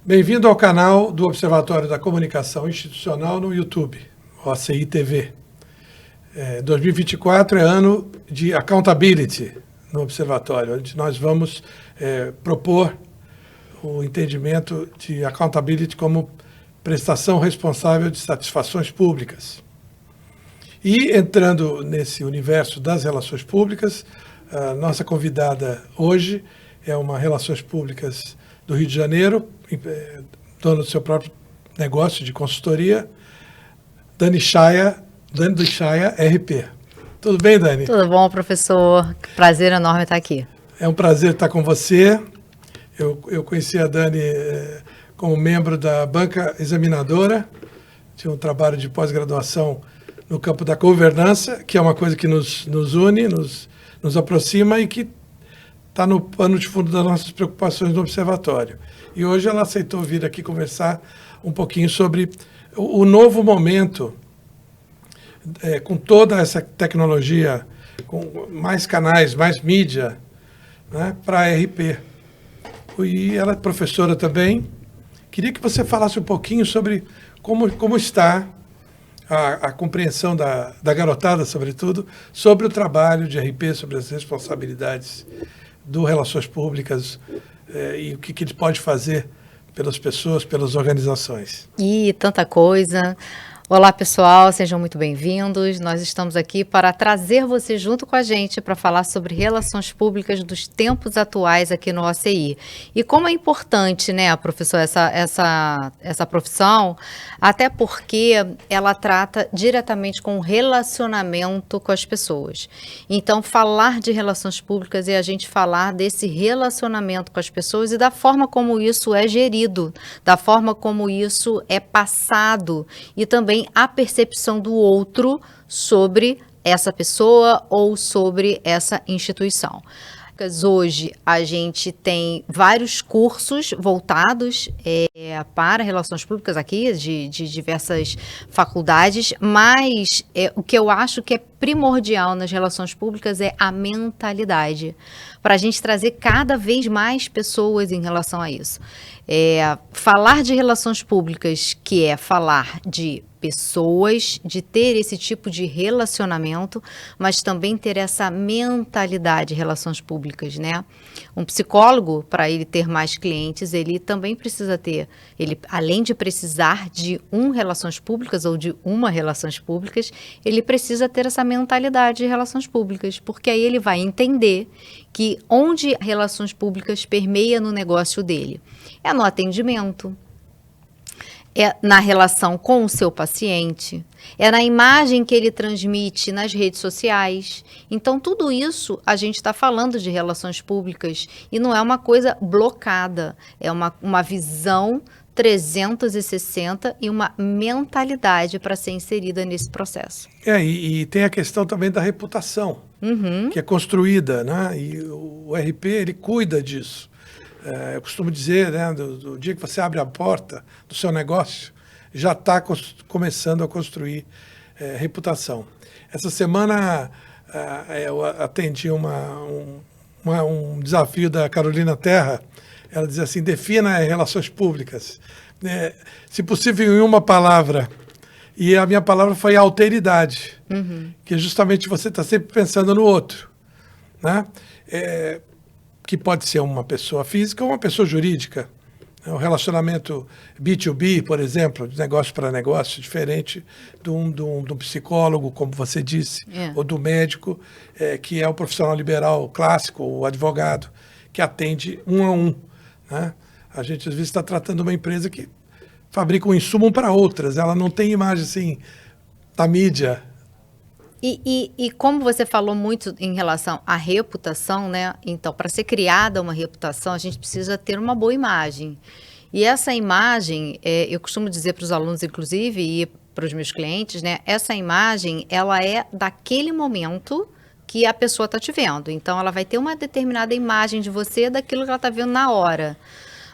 Bem-vindo ao canal do Observatório da Comunicação Institucional no YouTube, OCI TV. 2024 é ano de accountability no Observatório, onde nós vamos propor o entendimento de accountability como prestação responsável de satisfações públicas. E entrando nesse universo das relações públicas, a nossa convidada hoje é uma Relações Públicas do Rio de Janeiro, dona do seu próprio negócio de consultoria, Dani Chaya, RP. Tudo bem, Dani? Tudo bom, professor. Prazer enorme estar aqui. É um prazer estar com você. Eu conheci a Dani como membro da banca examinadora, tinha um trabalho de pós-graduação no campo da governança, que é uma coisa que nos une, nos aproxima e que está no pano de fundo das nossas preocupações no Observatório. E hoje ela aceitou vir aqui conversar um pouquinho sobre o novo momento, com toda essa tecnologia, com mais canais, mais mídia, né, para a RP. E ela é professora também. Queria que você falasse um pouquinho sobre como está a compreensão da garotada, sobretudo, sobre o trabalho de RP, sobre as responsabilidades do Relações Públicas e o que ele pode fazer pelas pessoas, pelas organizações. E tanta coisa. Olá, pessoal, sejam muito bem-vindos. Nós estamos aqui para trazer você junto com a gente para falar sobre relações públicas dos tempos atuais aqui no OCI. E como é importante, né, professor, essa profissão, até porque ela trata diretamente com o relacionamento com as pessoas. Então, falar de relações públicas é a gente falar desse relacionamento com as pessoas e da forma como isso é gerido, da forma como isso é passado e também a percepção do outro sobre essa pessoa ou sobre essa instituição. Hoje a gente tem vários cursos voltados para relações públicas aqui, de diversas faculdades, mas o que eu acho que é primordial nas relações públicas é a mentalidade, para a gente trazer cada vez mais pessoas em relação a isso. Falar de relações públicas, que é falar de pessoas, de ter esse tipo de relacionamento, mas também ter essa mentalidade de relações públicas, né? Um psicólogo, para ele ter mais clientes, ele também precisa ter, ele além de precisar de relações públicas ou de uma relações públicas, ele precisa ter essa mentalidade de relações públicas, porque aí ele vai entender que onde relações públicas permeia no negócio dele é no atendimento, é na relação com o seu paciente, é na imagem que ele transmite nas redes sociais. Então, tudo isso a gente está falando de relações públicas e não é uma coisa blocada, é uma visão 360 e uma mentalidade para ser inserida nesse processo. E tem a questão também da reputação, que é construída, né? E o RP, ele cuida disso. Eu costumo dizer, né, do dia que você abre a porta do seu negócio, já está começando a construir reputação. Essa semana eu atendi um desafio da Carolina Terra. Ela dizia assim: defina relações públicas, se possível em uma palavra. E a minha palavra foi alteridade, que é justamente você está sempre pensando no outro, né? Que pode ser uma pessoa física ou uma pessoa jurídica. O relacionamento B2B, por exemplo, de negócio para negócio, diferente de um psicólogo, como você disse, ou do médico, que é o profissional liberal clássico, o advogado, que atende um a um, né? A gente, às vezes, está tratando uma empresa que fabrica um insumo para outras. Ela não tem imagem assim da mídia. E como você falou muito em relação à reputação, né? Então, para ser criada uma reputação, a gente precisa ter uma boa imagem. E essa imagem, eu costumo dizer para os alunos, inclusive, e para os meus clientes, né? Essa imagem, ela é daquele momento que a pessoa está te vendo. Então, ela vai ter uma determinada imagem de você daquilo que ela está vendo na hora.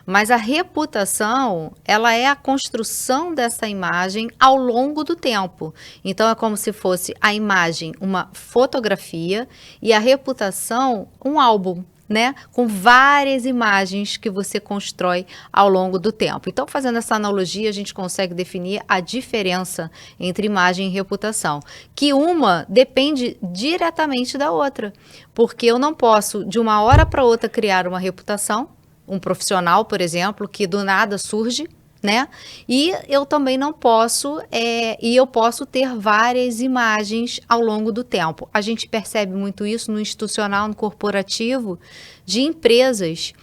Mas a reputação, ela é a construção dessa imagem ao longo do tempo. Então, é como se fosse a imagem uma fotografia e a reputação um álbum. né, com várias imagens que você constrói ao longo do tempo. Então, fazendo essa analogia, a gente consegue definir a diferença entre imagem e reputação, que uma depende diretamente da outra, porque eu não posso, de uma hora para outra, criar uma reputação, um profissional, por exemplo, que do nada surge, né? E eu também não posso, e eu posso ter várias imagens ao longo do tempo. A gente percebe muito isso no institucional, no corporativo, de empresas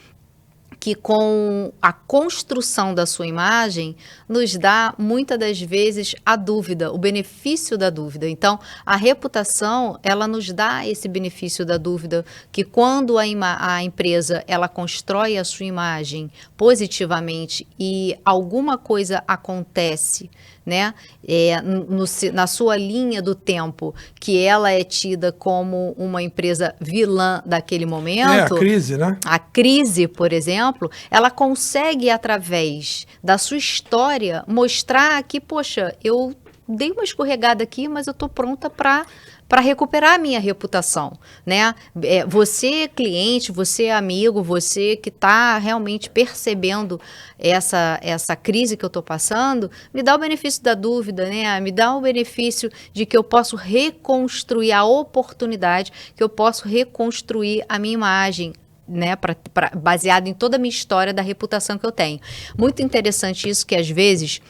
que com a construção da sua imagem nos dá muitas das vezes a dúvida, o benefício da dúvida. Então, a reputação, ela nos dá esse benefício da dúvida, que quando a empresa ela constrói a sua imagem positivamente e alguma coisa acontece, né, na sua linha do tempo, que ela é tida como uma empresa vilã daquele momento. A crise, né? A crise, por exemplo, ela consegue, através da sua história, mostrar que, poxa, eu dei uma escorregada aqui, mas eu estou pronta para recuperar a minha reputação, né? Você, cliente, você, amigo, você que está realmente percebendo essa crise que eu estou passando, me dá o benefício da dúvida, né? Me dá o benefício de que eu posso reconstruir a oportunidade, que eu posso reconstruir a minha imagem, né, baseado em toda a minha história da reputação que eu tenho. Muito interessante isso, que às vezes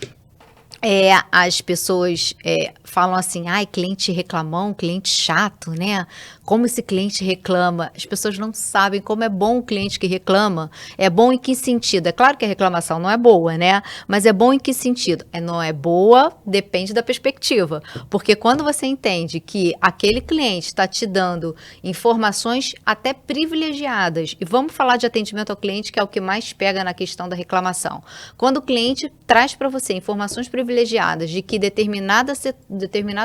as pessoas falam assim, ai, cliente reclamão, cliente chato, né? Como esse cliente reclama? As pessoas não sabem como é bom o cliente que reclama. É bom em que sentido? É claro que a reclamação não é boa, né? Mas é bom em que sentido? Não é boa, depende da perspectiva. Porque quando você entende que aquele cliente está te dando informações até privilegiadas, e vamos falar de atendimento ao cliente, que é o que mais pega na questão da reclamação. Quando o cliente traz para você informações privilegiadas de que determinado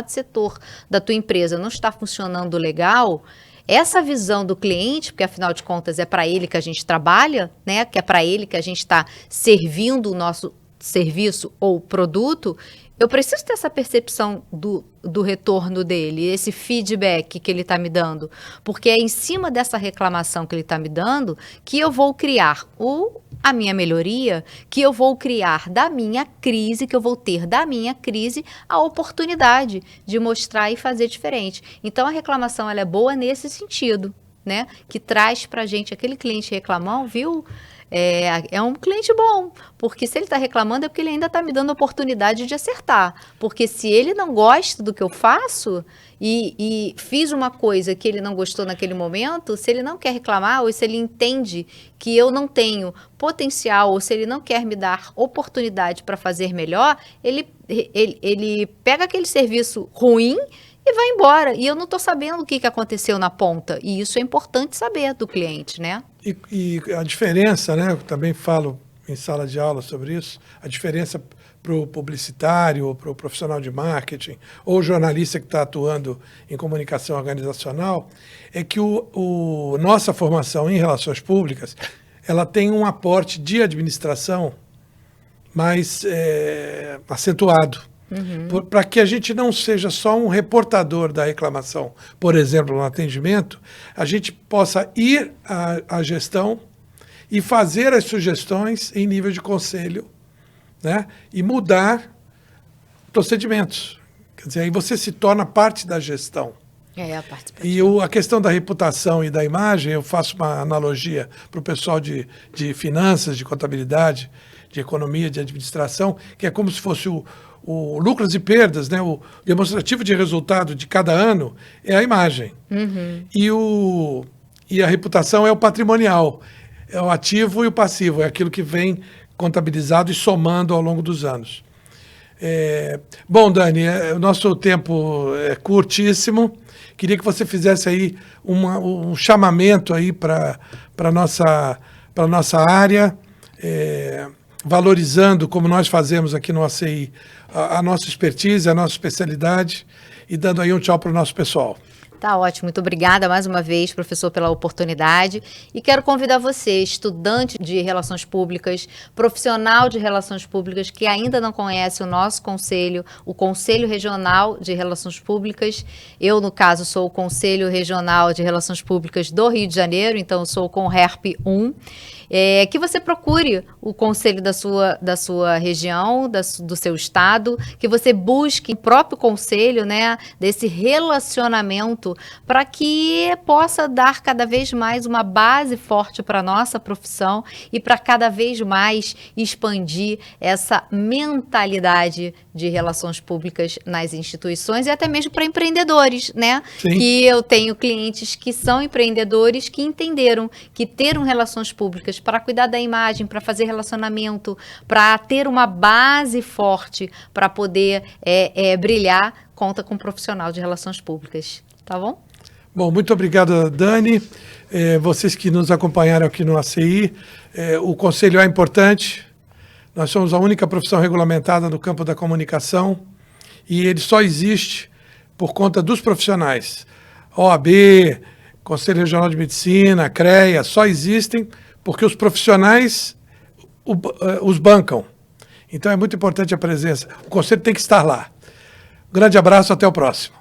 setor da tua empresa não está funcionando legal, essa visão do cliente, porque afinal de contas é para ele que a gente trabalha, né? Que é para ele que a gente está servindo o nosso serviço ou produto, eu preciso ter essa percepção do retorno dele, esse feedback que ele está me dando, porque é em cima dessa reclamação que ele está me dando que eu vou criar a minha melhoria, que eu vou criar da minha crise, que eu vou ter da minha crise a oportunidade de mostrar e fazer diferente. Então, a reclamação ela é boa nesse sentido, né? Que traz para a gente aquele cliente reclamão, viu? É um cliente bom, porque se ele está reclamando é porque ele ainda está me dando a oportunidade de acertar. Porque se ele não gosta do que eu faço e fiz uma coisa que ele não gostou naquele momento, se ele não quer reclamar ou se ele entende que eu não tenho potencial ou se ele não quer me dar oportunidade para fazer melhor, ele pega aquele serviço ruim e vai embora. E eu não estou sabendo o que aconteceu na ponta. E isso é importante saber do cliente, né? E a diferença, né? Eu também falo em sala de aula sobre isso, a diferença para o publicitário, ou para o profissional de marketing, ou o jornalista que está atuando em comunicação organizacional, é que nossa formação em relações públicas, ela tem um aporte de administração mais acentuado. Para que a gente não seja só um reportador da reclamação, por exemplo, no atendimento, a gente possa ir à gestão e fazer as sugestões em nível de conselho, né? E mudar procedimentos. Quer dizer, aí você se torna parte da gestão. A participação. E a questão da reputação e da imagem, eu faço uma analogia para o pessoal de finanças, de contabilidade, de economia, de administração, que é como se fosse o lucros e perdas, né? O demonstrativo de resultado de cada ano é a imagem. E a reputação é o patrimonial, é o ativo e o passivo, é aquilo que vem contabilizado e somando ao longo dos anos. Bom, Dani, o nosso tempo é curtíssimo. Queria que você fizesse aí um chamamento aí para a nossa área, valorizando, como nós fazemos aqui no ACI, a nossa expertise, a nossa especialidade, e dando aí um tchau para o nosso pessoal. Tá ótimo, muito obrigada mais uma vez, professor, pela oportunidade. E quero convidar você, estudante de Relações Públicas, profissional de Relações Públicas, que ainda não conhece o nosso conselho, o Conselho Regional de Relações Públicas. Eu, no caso, sou o Conselho Regional de Relações Públicas do Rio de Janeiro, então sou o CONRERP 1. Que você procure o conselho da sua região, do seu estado, que você busque o próprio conselho, né, desse relacionamento, para que possa dar cada vez mais uma base forte para a nossa profissão e para cada vez mais expandir essa mentalidade de relações públicas nas instituições e até mesmo para empreendedores, né? Sim. Que eu tenho clientes que são empreendedores que entenderam que ter relações públicas para cuidar da imagem, para fazer relacionamento, para ter uma base forte para poder brilhar, conta com um profissional de relações públicas. Tá bom? Bom, muito obrigado, Dani. Vocês que nos acompanharam aqui no ACI, o conselho é importante. Nós somos a única profissão regulamentada no campo da comunicação e ele só existe por conta dos profissionais. OAB, Conselho Regional de Medicina, CREA, só existem porque os profissionais os bancam. Então é muito importante a presença. O conselho tem que estar lá. Um grande abraço, até o próximo.